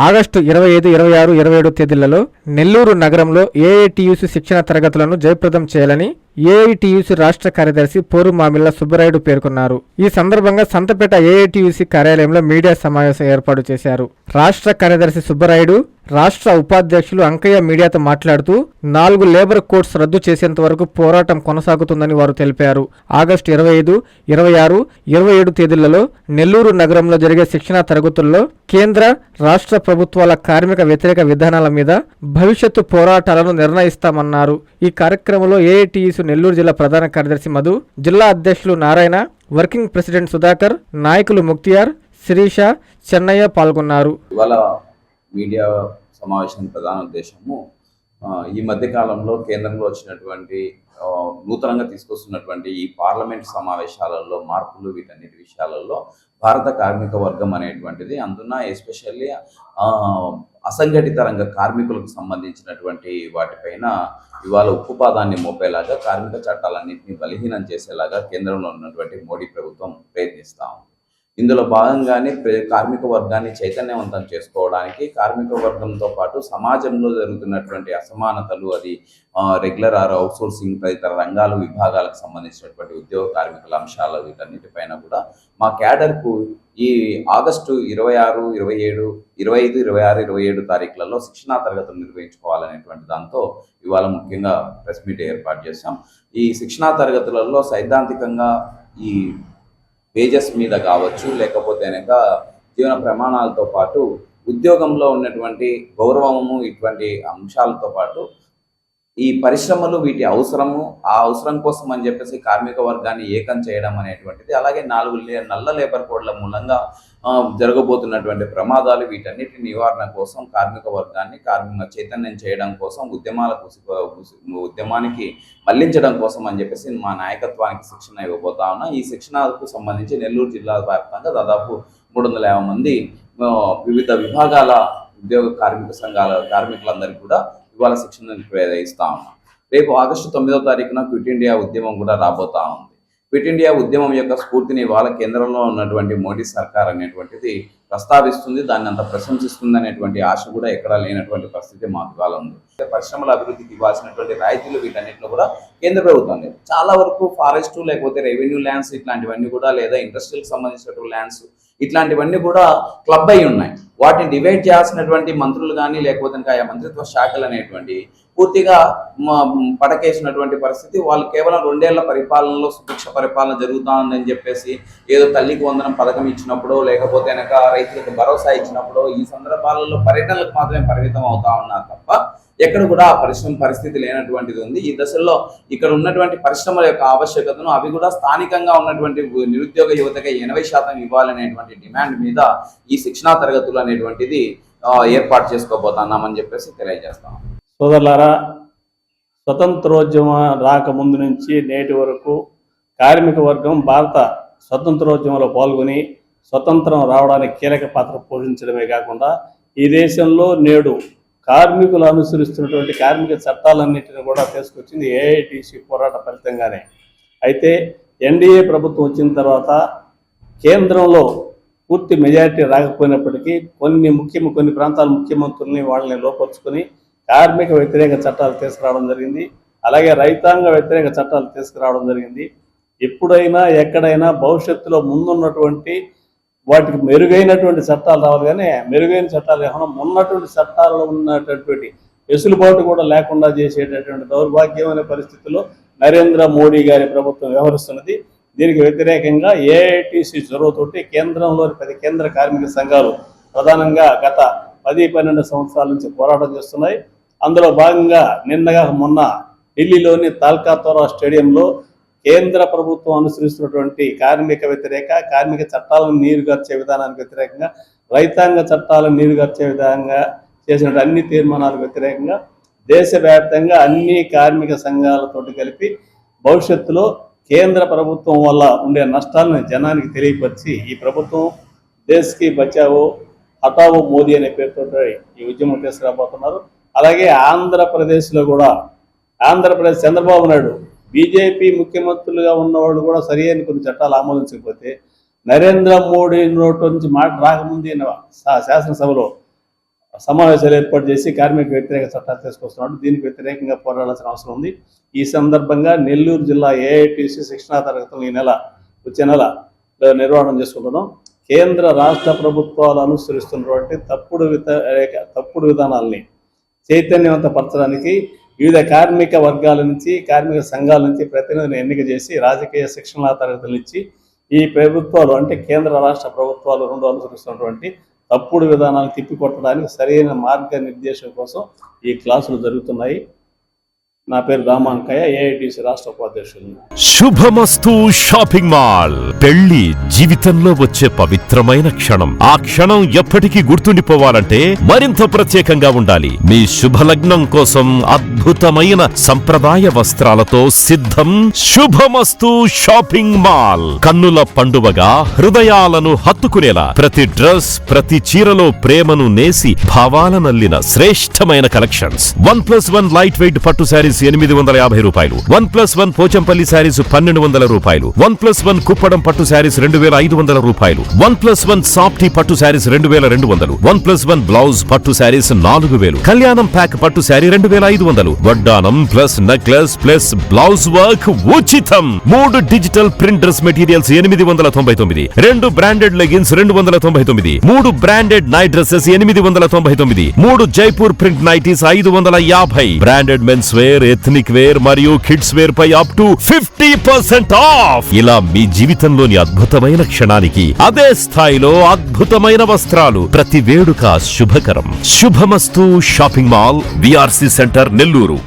August 25, 26, 27 తేదీలలో నెల్లూరు నగరంలో AITUC శిక్షణ తరగతులను జయప్రదం చేయాలని ఏఐటీయూసీ రాష్ట్ర కార్యదర్శి పోరు మామిళ్ళ సుబ్బరాయుడు పేర్కొన్నారు. ఈ సందర్భంగా సంతపేట ఏఐటీయూసీ కార్యాలయంలో మీడియా సమావేశం ఏర్పాటు చేశారు. రాష్ట్ర కార్యదర్శి సుబ్బరాయుడు, రాష్ట్ర ఉపాధ్యక్షులు అంకయ్య మీడియాతో మాట్లాడుతూ 4 లేబర్ కోడ్స్ రద్దు చేసేంత వరకు పోరాటం కొనసాగుతుందని వారు తెలిపారు. ఆగస్టు 25, 26, 27 తేదీలలో నెల్లూరు నగరంలో జరిగే శిక్షణా తరగతుల్లో కేంద్ర, రాష్ట్ర ప్రభుత్వాల కార్మిక వ్యతిరేక విధానాల మీద భవిష్యత్తు పోరాటాలను నిర్ణయిస్తామన్నారు. ఈ కార్యక్రమంలో ఏఐటీయూసీ నెల్లూరు జిల్లా ప్రధాన కార్యదర్శి మధు, జిల్లా అధ్యక్షులు నారాయణ, వర్కింగ్ ప్రెసిడెంట్ సుధాకర్, నాయకులు ముక్తియార్, శిరీష, చెన్నయ్య పాల్గొన్నారు. మీడియా సమావేశం ప్రధాన ఉద్దేశము ఈ మధ్య కాలంలో కేంద్రంలో వచ్చినటువంటి నూతనంగా తీసుకొస్తున్నటువంటి ఈ పార్లమెంట్ సమావేశాలలో మార్పులు, వీటన్నిటి విషయాలలో భారత కార్మిక వర్గం అనేటువంటిది, అందున ఎస్పెషల్లీ అసంఘటిత రంగ కార్మికులకు సంబంధించినటువంటి వాటిపైన ఇవాళ ఉక్కుపాదాన్ని మోపేలాగా కార్మిక చట్టాలన్నింటినీ బలహీనం చేసేలాగా కేంద్రంలో ఉన్నటువంటి మోడీ ప్రభుత్వం ప్రయత్నిస్తాం. ఇందులో భాగంగానే కార్మిక వర్గాన్ని చైతన్యవంతం చేసుకోవడానికి కార్మిక వర్గంతో పాటు సమాజంలో జరుగుతున్నటువంటి అసమానతలు, అది రెగ్యులర్ ఆర్ అవుట్సోర్సింగ్ తదితర రంగాలు, విభాగాలకు సంబంధించినటువంటి ఉద్యోగ కార్మికుల అంశాలు, వీటన్నిటిపైన కూడా మా క్యాడర్కు ఈ ఆగస్టు 26, 27, 25, 26, 27 తారీఖులలో శిక్షణా తరగతులు నిర్వహించుకోవాలనేటువంటి దాంతో ఇవాళ ముఖ్యంగా ప్రెస్ మీట్ ఏర్పాటు చేశాం. ఈ శిక్షణా తరగతులలో సైద్ధాంతికంగా ఈ వేజెస్ మీద కావచ్చు, లేకపోతే కనుక జీవన ప్రమాణాలతో పాటు ఉద్యోగంలో ఉన్నటువంటి గౌరవము, ఇటువంటి అంశాలతో పాటు ఈ పరిశ్రమలు వీటి అవసరము, ఆ అవసరం కోసం అని చెప్పేసి కార్మిక వర్గాన్ని ఏకం చేయడం అనేటువంటిది, అలాగే 4 నల్ల లేబర్ కోడ్ల మూలంగా జరగబోతున్నటువంటి ప్రమాదాలు, వీటన్నిటి నివారణ కోసం కార్మిక వర్గాన్ని చైతన్యం చేయడం కోసం, ఉద్యమానికి మళ్లించడం కోసం అని చెప్పేసి మా నాయకత్వానికి శిక్షణ ఇవ్వబోతా ఉన్నాం. ఈ శిక్షణకు సంబంధించి నెల్లూరు జిల్లా వ్యాప్తంగా దాదాపు 350 మంది వివిధ విభాగాల ఉద్యోగ కార్మిక సంఘాల కార్మికులందరికీ కూడా ఇవాళ శిక్షణ ఇస్తా ఉన్నాం. రేపు ఆగస్టు 9వ తారీఖున క్విట్ ఇండియా ఉద్యమం కూడా రాబోతా ఉంది. క్విట్ ఇండియా ఉద్యమం యొక్క స్ఫూర్తిని ఇవాళ కేంద్రంలో ఉన్నటువంటి మోడీ సర్కార్ అనేటువంటిది ప్రస్తావిస్తుంది, దాన్ని అంత ప్రశంసిస్తుంది అనేటువంటి ఆశ కూడా ఎక్కడా లేనటువంటి పరిస్థితి మాకు ఇవాళ ఉంది. పరిశ్రమల అభివృద్ధికి ఇవ్వాల్సినటువంటి రాయితీలు వీటన్నిటిలో కూడా కేంద్ర ప్రభుత్వం లేదు. చాలా వరకు ఫారెస్ట్, లేకపోతే రెవెన్యూ ల్యాండ్స్, ఇట్లాంటివన్నీ కూడా, లేదా ఇండస్ట్రీకి సంబంధించినటువంటి ల్యాండ్స్, ఇట్లాంటివన్నీ కూడా క్లబ్ అయి ఉన్నాయి. వాటిని డివైడ్ చేయాల్సినటువంటి మంత్రులు కానీ, లేకపోతే ఇంకా మంత్రిత్వ శాఖలు అనేటువంటి పూర్తిగా పడకేసినటువంటి పరిస్థితి. వాళ్ళు కేవలం 2 ఏళ్ల పరిపాలనలో సుభిక్ష పరిపాలన జరుగుతా ఉందని చెప్పేసి ఏదో తల్లికి వందనం పథకం ఇచ్చినప్పుడు, లేకపోతే కనుక రైతులకు భరోసా ఇచ్చినప్పుడు ఈ సందర్భాలలో పర్యటనలకు మాత్రమే పరిమితం అవుతా ఉన్నారు తప్ప ఎక్కడ కూడా ఆ పరిస్థితి లేనటువంటిది ఉంది. ఈ దశలో ఇక్కడ ఉన్నటువంటి పరిశ్రమల యొక్క ఆవశ్యకతను, అవి కూడా స్థానికంగా ఉన్నటువంటి నిరుద్యోగ యువతకి 80% ఇవ్వాలనేటువంటి డిమాండ్ మీద ఈ శిక్షణా తరగతులు అనేటువంటిది ఏర్పాటు చేసుకోబోతున్నామని చెప్పేసి తెలియజేస్తాం. సోదరులారా, స్వతంత్రోద్యమ రాకముందు నుంచి నేటి వరకు కార్మిక వర్గం భారత స్వతంత్రోద్యమంలో పాల్గొని స్వతంత్రం రావడానికి కీలక పాత్ర పోషించడమే కాకుండా ఈ దేశంలో నేడు కార్మికులు అనుసరిస్తున్నటువంటి కార్మిక చట్టాలన్నింటినీ కూడా తీసుకొచ్చింది ఏఐటీసీ పోరాట ఫలితంగానే. అయితే ఎన్డీఏ ప్రభుత్వం వచ్చిన తర్వాత కేంద్రంలో పూర్తి మెజారిటీ రాకపోయినప్పటికీ కొన్ని ప్రాంతాల ముఖ్యమంత్రుల్ని వాళ్ళని లోపరుచుకొని కార్మిక వ్యతిరేక చట్టాలు తీసుకురావడం జరిగింది. అలాగే రైతాంగ వ్యతిరేక చట్టాలు తీసుకురావడం జరిగింది. ఎప్పుడైనా ఎక్కడైనా భవిష్యత్తులో ముందున్నటువంటి వాటికి మెరుగైనటువంటి చట్టాలు రావాలి, కానీ మెరుగైన చట్టాలు ఏమైనా ఉన్నటువంటి చట్టాలలో ఉన్నటువంటి వెసులుబాటు కూడా లేకుండా చేసేటటువంటి దౌర్భాగ్యమైన పరిస్థితుల్లో నరేంద్ర మోడీ గారి ప్రభుత్వం వ్యవహరిస్తున్నది. దీనికి వ్యతిరేకంగా ఏఐటీసీ చొరవతోటి కేంద్రంలోని 10 కేంద్ర కార్మిక సంఘాలు ప్రధానంగా గత 10-12 సంవత్సరాల నుంచి పోరాటం చేస్తున్నాయి. అందులో భాగంగా మొన్న ఢిల్లీలోని తాల్కాతోరా స్టేడియంలో కేంద్ర ప్రభుత్వం అనుసరిస్తున్నటువంటి కార్మిక వ్యతిరేక, కార్మిక చట్టాలను నీరుగార్చే విధానానికి వ్యతిరేకంగా, రైతాంగ చట్టాలను నీరుగార్చే విధంగా చేసిన అన్ని తీర్మానాలకు వ్యతిరేకంగా దేశవ్యాప్తంగా అన్ని కార్మిక సంఘాలతోటి కలిపి భవిష్యత్తులో కేంద్ర ప్రభుత్వం వల్ల ఉండే నష్టాలను జనానికి తెలియపరిచి ఈ ప్రభుత్వం దేశ్కి బచావో హటావో మోదీ అనే పేరుతో ఈ ఉద్యమం తీసుకురాబోతున్నారు. అలాగే ఆంధ్రప్రదేశ్లో కూడా చంద్రబాబు నాయుడు బీజేపీ ముఖ్యమంత్రులుగా ఉన్నవాళ్ళు కూడా సరి అయిన కొన్ని చట్టాలు ఆమోదించకపోతే నరేంద్ర మోడీ నోటి నుంచి మాట రాకముందే శాసనసభలో సమావేశాలు ఏర్పాటు చేసి కార్మిక వ్యతిరేక చట్టాలు తీసుకొస్తున్నాడు. దీనికి వ్యతిరేకంగా పోరాడాల్సిన అవసరం ఉంది. ఈ సందర్భంగా నెల్లూరు జిల్లా ఏఐటీసీ శిక్షణా తరగతులు వచ్చే నెల నిర్వహణ చేసుకుంటున్నాం. కేంద్ర రాష్ట్ర ప్రభుత్వాలు అనుసరిస్తున్నటువంటి తప్పుడు విధానాల్ని చైతన్యవంతపరచడానికి వివిధ కార్మిక వర్గాల నుంచి, కార్మిక సంఘాల నుంచి ప్రతినిధిని ఎన్నిక చేసి రాజకీయ శిక్షణా తరగతులు ఇచ్చి ఈ ప్రభుత్వాలు అంటే కేంద్ర రాష్ట్ర ప్రభుత్వాలు రెండు అనుసరిస్తున్నటువంటి తప్పుడు విధానాలు తిప్పికొట్టడానికి సరైన మార్గనిర్దేశం కోసం ఈ క్లాసులు జరుగుతున్నాయి. నా పేరు రామాంకయ్య, ఏఐటీసీ రాష్ట్ర ఉపాధ్యక్షులు. శుభమస్తు షాపింగ్ మాల్. పెళ్లి జీవితంలో వచ్చే పవిత్రమైన క్షణం. ఆ క్షణం ఎప్పటికీ గుర్తుండిపోవాలంటే మరింత ప్రత్యేకంగా ఉండాలి. మీ శుభలగ్నం కోసం అద్భుతమైన సంప్రదాయ వస్త్రాలతో సిద్ధం శుభమస్తు షాపింగ్ మాల్. కన్నుల పండువగా హృదయాలను హత్తుకునేలా ప్రతి డ్రెస్, ప్రతి చీరలో ప్రేమను నేసి భావాలనల్లిన శ్రేష్టమైన కలెక్షన్స్. 1+1 లైట్ వెయిట్ పట్టు శారీస్ 850 రూపాయలు, 1+1 పోచంపల్లి శారీస్ 1200 రూపాయలు, 1+1 కుప్పడం పట్టు శారీస్ 2500 రూపాయలు, 1+1 సాఫ్టీ పట్టు శారీస్ 2200, 1+1 బ్లౌజ్ పట్టు శారీస్ 4000, కళ్యాణం ప్యాక్ పట్టు శారీ 2500, వడ్డానం plus necklace plus blouse work ఉచితం. 3 digital print dress materials 899, 2 branded leggings 299, 3 branded night dresses 899, 3 Jaipur print nighties 550, branded men's wear, ethnic wear మరియు కిడ్స్ వేర్ పై అప్ టు 50% ఆఫ్. ఇలా మీ జీవితంలోని అద్భుతమైన క్షణానికి అదే స్థాయిలో అద్భుతమైన వస్త్రాలు. ప్రతి వేడుక శుభకరం. శుభమస్తు shopping mall, VRC centre, Nellore.